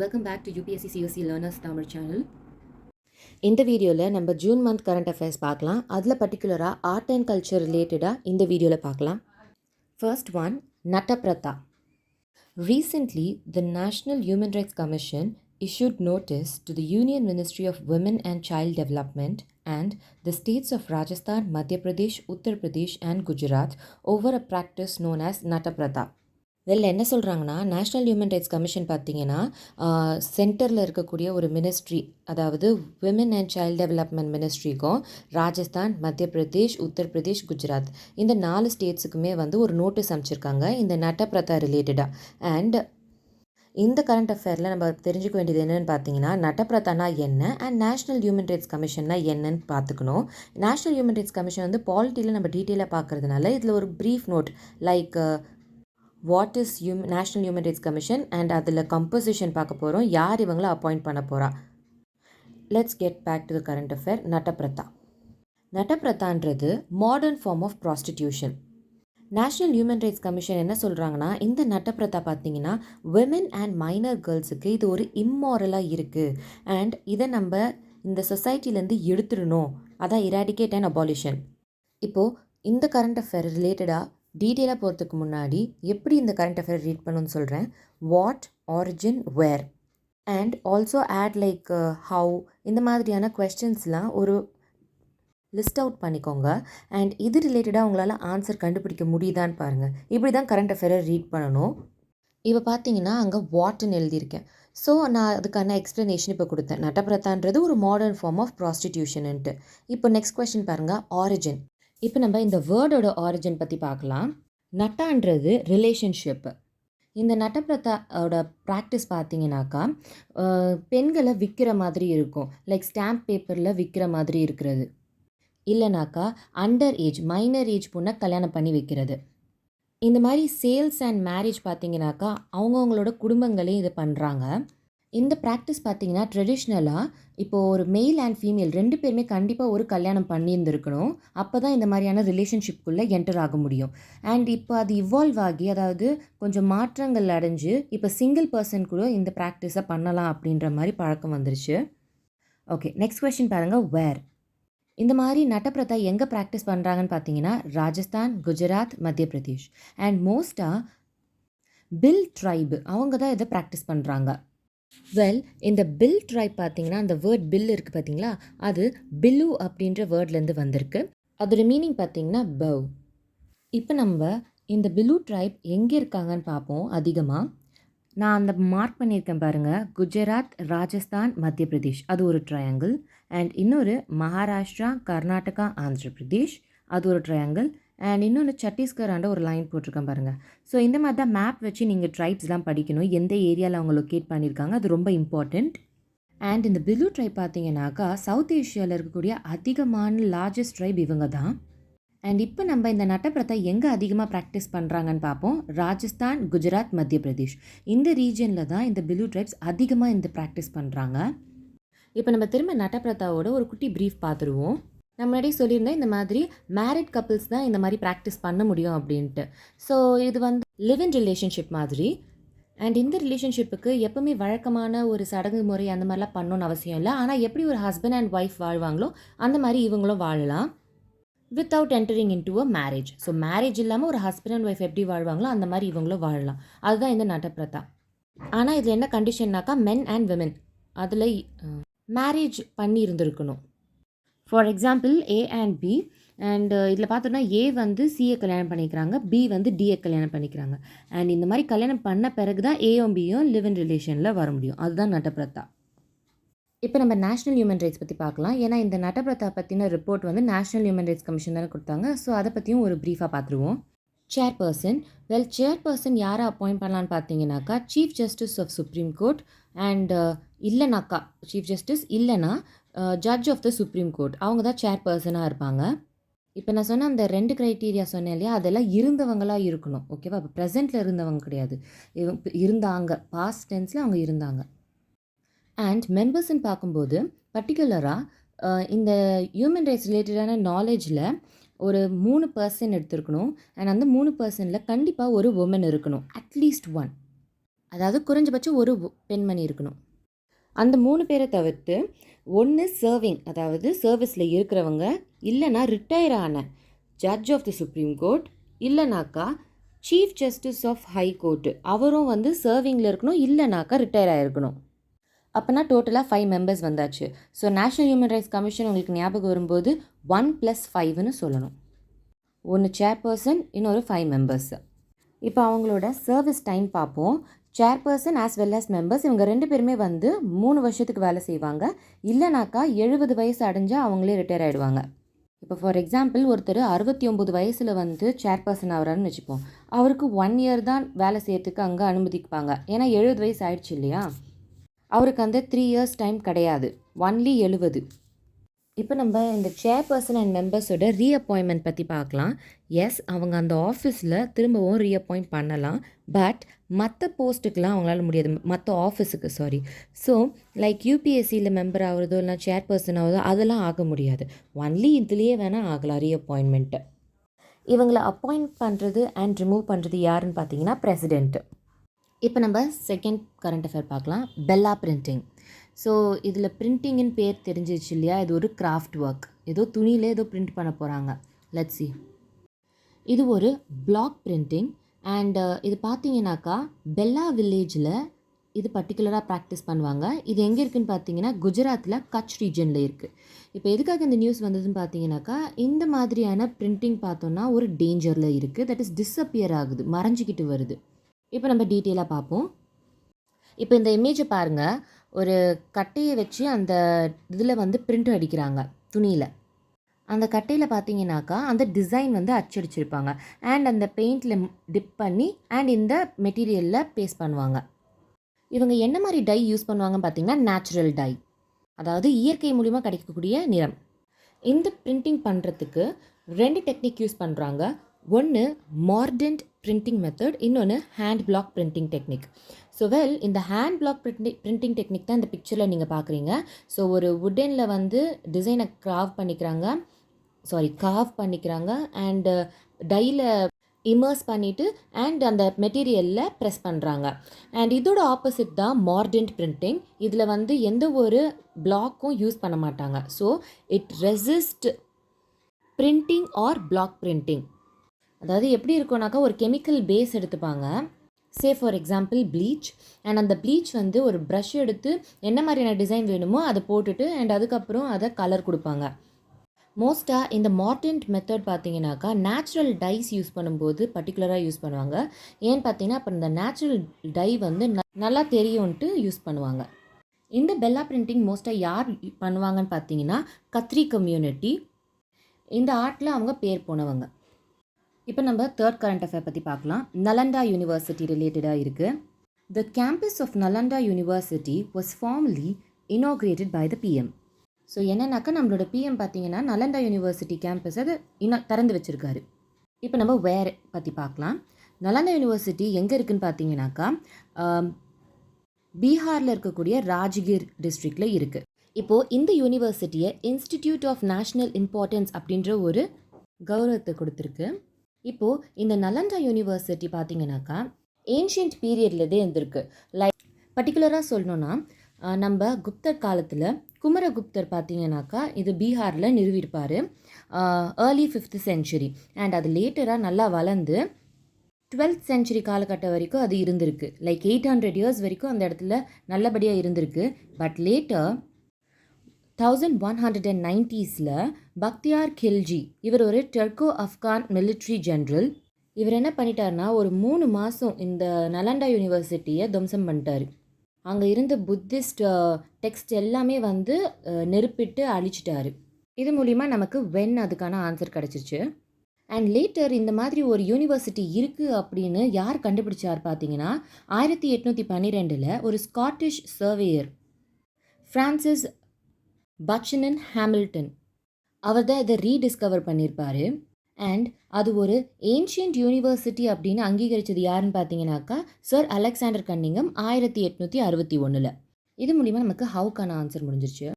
Welcome back to UPSC COC Learners Tamil channel. இந்த வீடியோவில் நம்ம ஜூன் மந்த் கரண்ட் அஃபேர்ஸ் பார்க்கலாம். அதில் பர்டிகுலராக ஆர்ட் அண்ட் கல்ச்சர் ரிலேட்டடாக இந்த வீடியோவில் பார்க்கலாம். First one, Nata Pratha. Recently, the National Human Rights Commission issued notice to the Union Ministry of Women and Child Development and the states of Rajasthan, Madhya Pradesh, Uttar Pradesh and Gujarat over a practice known as நட்டப்பிரதா. இதில் என்ன சொல்கிறாங்கன்னா, national human rights commission பார்த்திங்கன்னா சென்டரில் இருக்கக்கூடிய ஒரு ministry, அதாவது women and child development மினிஸ்ட்ரிக்கும் ராஜஸ்தான், மத்திய பிரதேஷ், உத்தரப்பிரதேஷ், குஜராத் இந்த 4 ஸ்டேட்ஸுக்குமே ஒரு நோட்டீஸ் அனுப்பிச்சிருக்காங்க இந்த நட்டப்பிரதா ரிலேட்டடாக. அண்ட் இந்த கரண்ட் அஃபேரில் நம்ம தெரிஞ்சுக்க வேண்டியது என்னென்னு பார்த்தீங்கன்னா, நட்டப்பிரதானா என்ன அண்ட் நேஷ்னல் ஹியூமன் ரைட்ஸ் கமிஷன்னா என்னன்னு பார்த்துக்கணும். நேஷ்னல் ஹியூமன் ரைட்ஸ் கமிஷன் பாலிட்டியில் நம்ம டீட்டெயிலாக பார்க்குறதுனால இதில் ஒரு brief note like what is national human rights commission and அதில் கம்போசிஷன் பார்க்க போகிறோம், யார் இவங்களை அப்பாயிண்ட் பண்ண போகிறா. Let's get back to the current affair. நட்டப்பிரதான்றது modern form of prostitution. National human rights commission என்ன சொல்கிறாங்கன்னா, இந்த நட்டப்பிரதா பார்த்தீங்கன்னா விமன் அண்ட் மைனர் கேர்ள்ஸுக்கு இது ஒரு இம்மாரலாக இருக்குது அண்ட் இதை நம்ம இந்த சொசைட்டிலேருந்து எடுத்துடணும், அதான் இராடிகேட் அண்ட் அபாலிஷன். இப்போது இந்த கரண்ட் அஃபேர் ரிலேட்டடாக டீட்டெயிலாக போகிறதுக்கு முன்னாடி எப்படி இந்த கரண்ட் அஃபேர் ரீட் பண்ணணும்னு சொல்கிறேன். What, origin, where and also add like how இந்த மாதிரியான கொஸ்டின்ஸ்லாம் ஒரு லிஸ்ட் அவுட் பண்ணிக்கோங்க. அண்ட் இது ரிலேட்டடாக உங்களால் ஆன்சர் கண்டுபிடிக்க முடியுதான்னு பாருங்கள். இப்படி தான் கரண்ட் அஃபேரை ரீட் பண்ணணும். இப்போ பார்த்தீங்கன்னா அங்கே வாட்னு எழுதியிருக்கேன். ஸோ நான் அதுக்கான எக்ஸ்ப்ளனேஷன் இப்போ கொடுத்தேன். நட்டப்பிரதான்றது ஒரு மாடர்ன் ஃபார்ம் ஆஃப் ப்ராஸ்டிடியூஷன்ட்டு. இப்போ நெக்ஸ்ட் கொஸ்டின் பாருங்கள், ஆரிஜின். இப்போ நம்ம இந்த வேர்டோட ஆரிஜின் பற்றி பார்க்கலாம். நட்டான்றது ரிலேஷன்ஷிப்பு. இந்த நட்டப்பிரதாவோட ப்ராக்டிஸ் பார்த்தீங்கன்னாக்கா பெண்களை விற்கிற மாதிரி இருக்கும், லைக் ஸ்டாம்ப் பேப்பரில் விற்கிற மாதிரி இருக்கிறது. இல்லைனாக்கா அண்டர் ஏஜ், மைனர் ஏஜ் பொண்ணை கல்யாணம் பண்ணி வைக்கிறது. இந்த மாதிரி சேல்ஸ் அண்ட் மேரேஜ் பார்த்தீங்கன்னாக்கா அவங்கவுங்களோட குடும்பங்களே இதை பண்ணுறாங்க. இந்த ப்ராக்டிஸ் பார்த்திங்கன்னா ட்ரெடிஷ்னலாக இப்போது ஒரு மெயில் அண்ட் ஃபீமேல் 2 பேருமே கண்டிப்பாக ஒரு கல்யாணம் பண்ணியிருந்துருக்கணும். அப்போ தான் இந்த மாதிரியான ரிலேஷன்ஷிப்குள்ளே என்டர் ஆக முடியும். அண்ட் இப்போ அது இவால்வ் ஆகி, அதாவது கொஞ்சம் மாற்றங்கள் அடைஞ்சு இப்போ சிங்கிள் பர்சன் கூட இந்த ப்ராக்டிஸை பண்ணலாம் அப்படின்ற மாதிரி பழக்கம் வந்துருச்சு. ஓகே, நெக்ஸ்ட் கொஸ்டின் பாருங்கள், வேர். இந்த மாதிரி நட்டப்பிரதா எங்கே ப்ராக்டிஸ் பண்ணுறாங்கன்னு பார்த்தீங்கன்னா ராஜஸ்தான், குஜராத், மத்திய பிரதேஷ் அண்ட் மோஸ்ட்டாக பில் ட்ரைபு அவங்க தான் இதை ப்ராக்டிஸ் பண்ணுறாங்க. வெல், இந்த பில் ட்ரைப் பார்த்தீங்கன்னா அந்த வேர்ட் பில் இருக்குது பார்த்தீங்களா, அது பில்லு அப்படின்ற வேர்ட்லேருந்து வந்திருக்கு. அதோட மீனிங் பார்த்தீங்கன்னா பவ். இப்போ நம்ம இந்த பில்லு ட்ரைப் எங்கே இருக்காங்கன்னு பார்ப்போம். அதிகமாக நான் அந்த மார்க் பண்ணியிருக்கேன் பாருங்கள், குஜராத், ராஜஸ்தான், மத்திய பிரதேஷ் அது ஒரு ட்ரையாங்கிள். அண்ட் இன்னொரு மகாராஷ்டிரா, கர்நாடகா, ஆந்திர பிரதேஷ் அது ஒரு ட்ரையாங்கிள். அண்ட் இன்னொன்று சத்தீஸ்கர் ஆண்ட ஒரு லைன் போட்டிருக்கேன் பாருங்கள். ஸோ இந்த மாதிரி தான் மேப் வச்சு நீங்கள் ட்ரைப்ஸ்லாம் படிக்கணும், எந்த ஏரியாவில் அவங்க லொக்கேட் பண்ணியிருக்காங்க, அது ரொம்ப இம்பார்ட்டண்ட். அண்ட் இந்த பில்லு ட்ரைப் பார்த்தீங்கன்னாக்கா சவுத் ஏஷியாவில் இருக்கக்கூடிய அதிகமான லார்ஜஸ்ட் ட்ரைப் இவங்க தான். அண்ட் இப்போ நம்ம இந்த நட்டப்பிரதா எங்கே அதிகமாக ப்ராக்டிஸ் பண்ணுறாங்கன்னு பார்ப்போம். ராஜஸ்தான், குஜராத், மத்திய பிரதேஷ் இந்த ரீஜனில் தான் இந்த பில்லு ட்ரைப்ஸ் அதிகமாக இந்த ப்ராக்டிஸ் பண்ணுறாங்க. இப்போ நம்ம திரும்ப நட்டப்பிரதாவோட ஒரு குட்டி ப்ரீஃப் பார்த்துருவோம். நான் முன்னாடி சொல்லியிருந்தேன் இந்த மாதிரி மேரிட் கப்புள்ஸ் தான் இந்த மாதிரி ப்ராக்டிஸ் பண்ண முடியும் அப்படின்ட்டு. ஸோ இது லிவ் இன் ரிலேஷன்ஷிப் மாதிரி. அண்ட் இந்த ரிலேஷன்ஷிப்புக்கு எப்போவுமே வழக்கமான ஒரு சடங்கு முறை அந்த மாதிரிலாம் பண்ணணும்னு அவசியம் இல்லை. ஆனால் எப்படி ஒரு ஹஸ்பண்ட் அண்ட் ஒய்ஃப் வாழ்வாங்களோ அந்த மாதிரி இவங்களும் வாழலாம் without entering in to a marriage. So marriage இல்லாமல் ஒரு ஹஸ்பண்ட் அண்ட் ஒய்ஃப் எப்படி வாழ்வாங்களோ அந்த மாதிரி இவங்களும் வாழலாம். அதுதான் இந்த நட்டப்பிரதா. ஆனால் இதில் என்ன கண்டிஷன்னாக்கா மென் அண்ட் விமென் அதில் மேரேஜ் பண்ணி இருந்திருக்கணும். For example A and B. And இதில் பார்த்தோன்னா ஏ சியை கல்யாணம் பண்ணிக்கிறாங்க, பி டியை கல்யாணம் பண்ணிக்கிறாங்க. அண்ட் இந்த மாதிரி கல்யாணம் பண்ண பிறகு தான் ஏயும் பியும் லிவ் இன் ரிலேஷனில் வர முடியும். அதுதான் நட்டப்பிரதா. இப்போ நம்ம நேஷ்னல் ஹியூமன் ரைட்ஸ் பற்றி பார்க்கலாம். ஏன்னா இந்த நட்டப்பிரதா பற்றின report national human rights commission தானே கொடுத்தாங்க. ஸோ அதை பற்றியும் ஒரு ப்ரீஃபாக பார்த்துருவோம். சேர்பர்சன். வெல், சேர்பர்சன் யாரை அப்பாயிண்ட் பண்ணலான்னு பார்த்தீங்கன்னாக்கா chief justice of supreme court and இல்லைனாக்கா சீஃப் ஜஸ்டிஸ் இல்லைனா judge of the supreme court அவங்க தான் சேர்பர்சனாக இருப்பாங்க. இப்போ நான் சொன்ன அந்த 2 க்ரைட்டீரியா சொன்னேன் இல்லையா, அதெல்லாம் இருந்தவங்களாக இருக்கணும். ஓகேவா? இப்போ ப்ரெசென்ட்டில் இருந்தவங்க கிடையாது, இருந்தாங்க, பாஸ்ட் டென்ஸில் அவங்க இருந்தாங்க. அண்ட் மெம்பர்ஸ்ன்னு பார்க்கும்போது பர்டிகுலராக இந்த ஹியூமன் ரைட்ஸ் ரிலேட்டடான நாலேஜில் ஒரு 3% எடுத்துருக்கணும். அண்ட் அந்த 3%ல் கண்டிப்பாக ஒரு உமன் இருக்கணும், அட்லீஸ்ட் 1. அதாவது குறைஞ்சபட்சம் ஒரு பெண்மணி இருக்கணும். அந்த 3 பேரை தவிர்த்து ஒன்று சர்விங், அதாவது சர்வீஸில் இருக்கிறவங்க, இல்லைனா ரிட்டையர் ஆன judge of the supreme court, இல்லைனாக்கா chief justice of high court அவரும் வந்து சர்விங்கில் இருக்கணும், இல்லைனாக்கா ரிட்டையர் ஆகிருக்கணும். அப்போனா டோட்டலாக 5 மெம்பர்ஸ் வந்தாச்சு. So national human rights commission உங்களுக்கு ஞாபகம் வரும்போது 1+5ன்னு சொல்லணும். ஒன்று சேர்பர்சன், இன்னொரு 5 மெம்பர்ஸ். இப்போ அவங்களோட சர்வீஸ் டைம் பார்ப்போம். Chairperson as well as members இவங்க 2 பேருமே வந்து 3 வருஷத்துக்கு வேலை செய்வாங்க. இல்லைனாக்கா 70 வயசு அடைஞ்சால் அவங்களே ரிட்டையர் ஆகிடுவாங்க. இப்போ ஃபார் எக்ஸாம்பிள் ஒருத்தர் 69 வயசில் வந்து சேர்பர்சன் ஆகிறாருன்னு வச்சுப்போம். அவருக்கு 1 இயர் தான் வேலை செய்யறதுக்கு அங்கே அனுமதிப்பாங்க. ஏன்னா 70 வயசு ஆயிடுச்சு இல்லையா. அவருக்கு அந்த 3 இயர்ஸ் டைம் கிடையாது, ஒன்லி 70. இப்போ நம்ம இந்த சேர்பர்சன் அண்ட் மெம்பர்ஸோட ரீஅப்பாயின்மெண்ட் பற்றி பார்க்கலாம். எஸ், அவங்க அந்த ஆஃபீஸில் திரும்பவும் ரீஅப்பாயிண்ட் பண்ணலாம். பட் மற்ற போஸ்ட்டுக்கெலாம் அவங்களால முடியாது, மற்ற ஆஃபீஸுக்கு ஸோ லைக் யூபிஎஸ்சியில் மெம்பர் ஆகிறதோ இல்லை சேர்பர்சன் ஆகிறதோ அதெல்லாம் ஆக முடியாது. ஒன்லி இதுலேயே வேணால் ஆகலாம் ரீஅப்பாயின்மெண்ட்டு. இவங்களை அப்பாயிண்ட் பண்ணுறது அண்ட் ரிமூவ் பண்ணுறது யாருன்னு பார்த்தீங்கன்னா பிரசிடெண்ட்டு. இப்போ நம்ம செகண்ட் கரண்ட் அஃபேர் பார்க்கலாம். Bella printing. ஸோ இதில் பிரிண்டிங்னு பேர் தெரிஞ்சிச்சு இல்லையா, இது ஒரு கிராஃப்ட் ஒர்க். ஏதோ துணியில் ஏதோ பிரிண்ட் பண்ண போகிறாங்க. Let's see. இது ஒரு பிளாக் பிரிண்டிங் அண்ட் இது பார்த்தீங்கன்னாக்கா பெல்லா வில்லேஜில் இது பர்டிகுலராக ப்ராக்டிஸ் பண்ணுவாங்க. இது எங்கே இருக்குதுன்னு பார்த்தீங்கன்னா குஜராத்தில் கட்ச் ரீஜனில் இருக்குது. இப்போ எதுக்காக இந்த நியூஸ் வந்ததுன்னு பார்த்தீங்கன்னாக்கா இந்த மாதிரியான பிரிண்டிங் பார்த்தோன்னா ஒரு டேஞ்சரில் இருக்குது. தட் இஸ் டிஸப்பியர் ஆகுது, மறைஞ்சிக்கிட்டு வருது. இப்போ நம்ம டீட்டெயிலாக பார்ப்போம். இப்போ இந்த இமேஜை பாருங்கள். ஒரு கட்டையை வச்சு அந்த இதில் வந்து பிரிண்ட் அடிக்கிறாங்க துணியில். அந்த கட்டையில் பார்த்தீங்கன்னாக்கா அந்த டிசைன் வந்து அச்சடிச்சிருப்பாங்க அண்ட் அந்த பெயிண்டில் டிப் பண்ணி அண்ட் இந்த மெட்டீரியலில் பேஸ்ட் பண்ணுவாங்க. இவங்க என்ன மாதிரி டை யூஸ் பண்ணுவாங்கன்னு பார்த்தீங்கன்னா நேச்சுரல் டை, அதாவது இயற்கை மூலிமா கிடைக்கக்கூடிய நிறம். இந்த பிரிண்டிங் பண்ணுறதுக்கு 2 டெக்னிக் யூஸ் பண்ணுறாங்க. ஒன்று மார்டன்ட் பிரிண்டிங் மெத்தட், இன்னொன்று hand black printing technique. So இந்த ஹேண்ட் பிளாக் பிரிண்டிங் டெக்னிக் தான் இந்த பிக்சரில் நீங்கள் பார்க்குறீங்க. ஸோ ஒரு வுட்டனில் வந்து டிசைனை கார்வ் பண்ணிக்கிறாங்க அண்டு டையில் இமர்ஸ் பண்ணிவிட்டு அண்ட் அந்த மெட்டீரியலில் ப்ரெஸ் பண்ணுறாங்க. அண்ட் இதோட ஆப்போசிட் தான் மார்டன்ட் பிரிண்டிங். இதில் வந்து எந்த ஒரு பிளாக்கும் யூஸ் பண்ண மாட்டாங்க. So it resist printing or block printing. அதாவது எப்படி இருக்கும்னாக்கா ஒரு கெமிக்கல் பேஸ் எடுத்துப்பாங்க, say for example bleach. And அந்த ப்ளீச் வந்து ஒரு ப்ரஷ் எடுத்து என்ன மாதிரியான டிசைன் வேணுமோ அதை போட்டுட்டு அண்ட் அதுக்கப்புறம் அதை கலர் கொடுப்பாங்க. மோஸ்ட்டாக இந்த மார்டன்ட் மெத்தட் பார்த்தீங்கன்னாக்கா நேச்சுரல் டைஸ் யூஸ் பண்ணும்போது பர்டிகுலராக யூஸ் பண்ணுவாங்க. ஏன்னு பார்த்தீங்கன்னா அப்போ இந்த நேச்சுரல் டை வந்து நல்லா தெரியும்ன்ட்டு யூஸ் பண்ணுவாங்க. இந்த பெல்லா பிரிண்டிங் மோஸ்ட்டாக யார் பண்ணுவாங்கன்னு பார்த்தீங்கன்னா கத்ரி கம்யூனிட்டி. இந்த ஆர்ட்டில் அவங்க பேர் போனவங்க. இப்போ நம்ம தேர்ட் கரண்ட் அஃபேர் பற்றி பார்க்கலாம். நலண்டா யூனிவர்சிட்டி ரிலேட்டடாக இருக்குது. The campus of Nalanda university was formally inaugurated by the PM. So என்னன்னாக்கா நம்மளோட பிஎம் பார்த்தீங்கன்னா நலண்டா யூனிவர்சிட்டி கேம்பஸ் அது இன்னும் திறந்து வச்சுருக்காரு. இப்போ நம்ம வேறு பற்றி பார்க்கலாம். நலண்டா யூனிவர்சிட்டி எங்கே இருக்குதுன்னு பார்த்தீங்கன்னாக்கா பீகாரில் இருக்கக்கூடிய ராஜ்கிர் டிஸ்ட்ரிக்டில் இருக்குது. இப்போது இந்த யூனிவர்சிட்டியை இன்ஸ்டிடியூட் ஆஃப் நேஷ்னல் இம்பார்ட்டன்ஸ் அப்படின்ற ஒரு கௌரவத்தை கொடுத்துருக்கு. இப்போது இந்த நலண்டா யூனிவர்சிட்டி பார்த்தீங்கன்னாக்கா ஏன்ஷியன்ட் பீரியட்லேருந்தே இருந்திருக்கு. லைக் பர்டிகுலராக சொல்லணுன்னா நம்ம குப்தர் காலத்தில் குமரகுப்தர் பார்த்தீங்கன்னாக்கா இது பீகாரில் நிறுவியிருப்பார் ஏர்லி 5th century. அண்ட் அது லேட்டராக நல்லா வளர்ந்து 12th century காலகட்டம் வரைக்கும் அது இருந்திருக்கு. லைக் 800 years வரைக்கும் அந்த இடத்துல நல்லபடியாக இருந்திருக்கு. But later 1190s Bakhtiyar Khilji இவர் ஒரு டர்கோ ஆப்கான் மிலிட்ரி ஜென்ரல். இவர் என்ன பண்ணிட்டார்னா ஒரு 3 மாதம் இந்த நலண்டா யூனிவர்சிட்டியை துவம்சம் பண்ணிட்டார். அங்கே இருந்த புத்திஸ்ட் டெக்ஸ்ட் எல்லாமே வந்து நெருப்பிட்டு அழிச்சிட்டாரு. இது மூலிமா நமக்கு அதுக்கான ஆன்சர் கிடச்சிச்சு. அண்ட் லேட்டர் இந்த மாதிரி ஒரு யூனிவர்சிட்டி இருக்குது அப்படின்னு யார் கண்டுபிடிச்சார் பார்த்தீங்கன்னா 1812 ஒரு ஸ்காட்டிஷ் சர்வேயர் ஃப்ரான்சிஸ் பச்சனன் ஹாமில்டன் அவர் தான் இதை ரீடிஸ்கவர் பண்ணியிருப்பார். அண்ட் அது ஒரு ஏன்ஷியன்ட் யூனிவர்சிட்டி அப்படின்னு அங்கீகரித்தது யாருன்னு பார்த்தீங்கன்னாக்கா சர் அலெக்சாண்டர் கன்னிங்கம் 1861. இது மூலிமா நமக்கு ஹவுக்கான ஆன்சர் முடிஞ்சிருச்சு.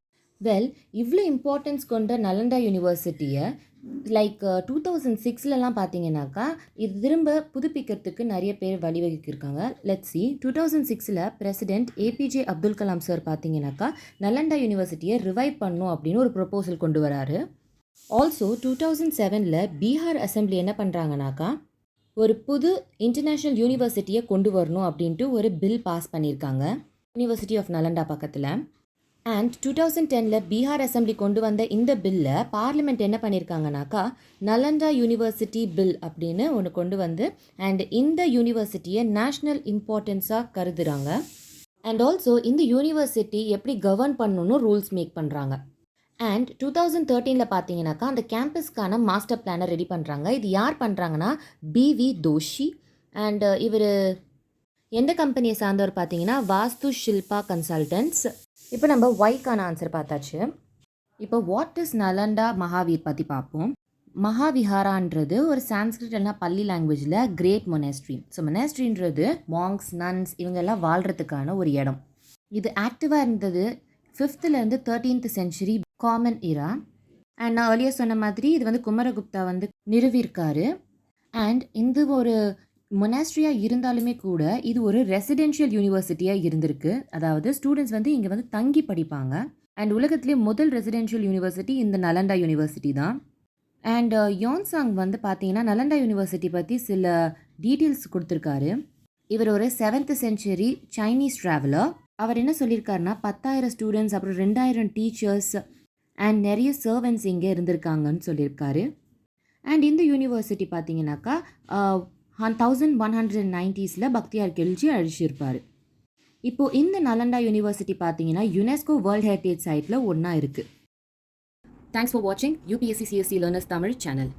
இவ்வளோ இம்பார்ட்டன்ஸ் கொண்ட நலண்டா யூனிவர்சிட்டியை லைக் 2006லலாம் பார்த்தீங்கன்னாக்கா, இது திரும்ப புதுப்பிக்கிறதுக்கு நிறைய பேர் வழிவகுக்கியிருக்காங்க. லெட்ஸ் சி 2006ல் president APJ Abdul Kalam sir பார்த்தீங்கன்னாக்கா, நலண்டா யூனிவர்சிட்டியை ரிவைவ் பண்ணணும் அப்படின்னு ஒரு ப்ரொபோசல் கொண்டு வராரு. ஆல்சோ 2007ல் பீகார் அசெம்பிளி என்ன பண்ணுறாங்கனாக்கா, ஒரு புது இன்டர்நேஷ்னல் யூனிவர்சிட்டியை கொண்டு வரணும் அப்படின்ட்டு ஒரு பில் பாஸ் பண்ணியிருக்காங்க யூனிவர்சிட்டி ஆஃப் நலண்டா பக்கத்தில். அண்ட் 2010ல் பீகார் அசெம்பிளி கொண்டு வந்த இந்த பில்லை பார்லிமெண்ட் என்ன பண்ணியிருக்காங்கனாக்கா, நலண்டா யூனிவர்சிட்டி பில் அப்படின்னு ஒன்று கொண்டு வந்து அண்ட் இந்த யூனிவர்சிட்டியை நேஷ்னல் இம்பார்ட்டன்ஸாக கருதுகிறாங்க. அண்ட் ஆல்சோ இந்த யூனிவர்சிட்டி எப்படி கவர்ன் பண்ணணும்னு ரூல்ஸ் மேக் பண்ணுறாங்க. அண்ட் 2013ல் பார்த்தீங்கன்னாக்கா அந்த கேம்பஸ்க்கான மாஸ்டர் பிளானை ரெடி பண்ணுறாங்க. இது யார் பண்ணுறாங்கன்னா பிவி தோஷி. அண்ட் இவர் எந்த கம்பெனியை சார்ந்தவர் பார்த்தீங்கன்னா வாஸ்து ஷில்பா கன்சல்டன்ட்ஸ். இப்போ நம்ம ஒய்க்கான ஆன்சர் பார்த்தாச்சு. இப்போ வாட் இஸ் நலண்டா மகாவீர் பற்றி பார்ப்போம். மகாவிஹாரான்றது ஒரு சான்ஸ்கிரிட் இல்லைனா பள்ளி லாங்குவேஜில் கிரேட் மொனாஸ்ட்ரி. ஸோ மொனாஸ்ட்ரின்றது மாங்ஸ் நன்ஸ் இவங்கெல்லாம் வாழ்கிறதுக்கான ஒரு இடம். இது ஆக்டிவாக இருந்தது 5th-லேருந்து 13th century common era. And நான் earlier சொன்ன மாதிரி இது வந்து குமரகுப்தா வந்து நிறுவியிருக்காரு. அண்ட் இந்த ஒரு மொனாஸ்ட்ரியாக இருந்தாலுமே கூட இது ஒரு ரெசிடென்ஷியல் யூனிவர்சிட்டியாக இருந்திருக்கு. அதாவது ஸ்டூடெண்ட்ஸ் வந்து இங்கே வந்து தங்கி படிப்பாங்க. அண்ட் உலகத்திலே முதல் ரெசிடென்ஷியல் யூனிவர்சிட்டி இந்த நலண்டா யூனிவர்சிட்டி தான். அண்ட் யோன்சாங் வந்து பார்த்தீங்கன்னா நலண்டா யூனிவர்சிட்டி பற்றி சில டீட்டெயில்ஸ் கொடுத்துருக்காரு. இவர் ஒரு 7th சென்ச்சுரி சைனீஸ் ட்ராவலர். அவர் என்ன சொல்லியிருக்காருன்னா 10,000 ஸ்டூடெண்ட்ஸ் அப்புறம் 2,000 டீச்சர்ஸ் அண்ட் நிறைய சர்வன்ட்ஸ் இங்கே இருந்திருக்காங்கன்னு சொல்லியிருக்காரு. அண்ட் இந்த யூனிவர்சிட்டி பார்த்தீங்கன்னாக்கா 1190ஸில் பக்தியார் கெல்ஜி அழிச்சிருப்பார். இப்போது இந்த நலண்டா யூனிவர்சிட்டி பார்த்தீங்கன்னா யுனெஸ்கோ வேர்ல்ட் ஹெரிட்டேஜ் சைட்டில் ஒன்றா இருக்குது. தேங்க்ஸ் ஃபார் வாட்சிங் UPSC CSC learners Tamil channel.